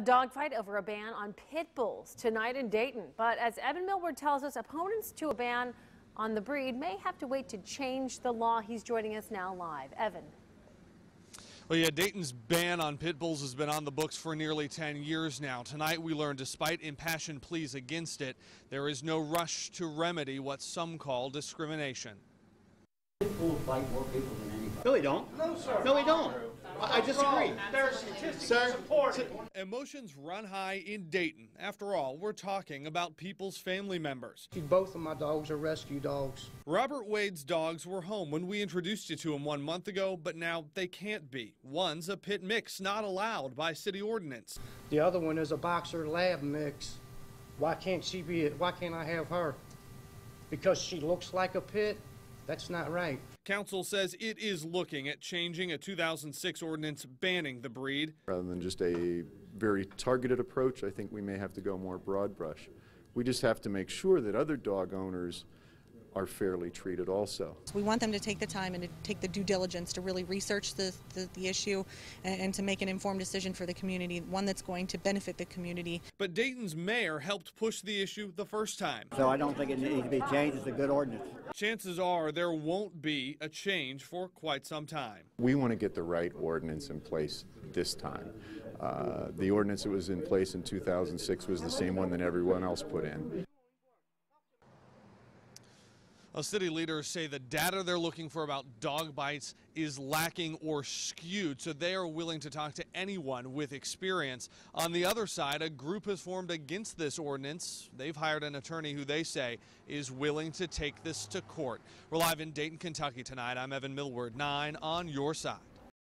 A dogfight over a ban on pit bulls tonight in Dayton. But as Evan Millward tells us, opponents to a ban on the breed may have to wait to change the law. He's joining us now live. Evan. Well, yeah, Dayton's ban on pit bulls has been on the books for nearly 10 years now. Tonight we learned despite impassioned pleas against it, there is no rush to remedy what some call discrimination. Pit bulls bite more people than anybody. No, they don't. No, sir. No, they don't. I disagree. There are statistics Sir, support. Emotions run high in Dayton. After all, we're talking about people's family members. Both of my dogs are rescue dogs. Robert Wade's dogs were home when we introduced you to him 1 month ago, but now they can't be. One's a pit mix, not allowed by city ordinance. The other one is a boxer lab mix. Why can't she be it? Why can't I have her? Because she looks like a pit? That's not right. Council says it is looking at changing a 2006 ordinance banning the breed. Rather than just a very targeted approach, I think we may have to go more broad brush. We just have to make sure that other dog owners are fairly treated also. We want them to take the time and to take the due diligence to really research the issue and to make an informed decision for the community, one that's going to benefit the community. But Dayton's mayor helped push the issue the first time. So I don't think it needs to be changed. It's a good ordinance. Chances are there won't be a change for quite some time. We want to get the right ordinance in place this time. The ordinance that was in place in 2006 was the same one that everyone else put in. Well, city leaders say the data they're looking for about dog bites is lacking or skewed, so they are willing to talk to anyone with experience. On the other side, a group has formed against this ordinance. They've hired an attorney who they say is willing to take this to court. We're live in Dayton, Kentucky tonight. I'm Evan Millward, 9 on your side.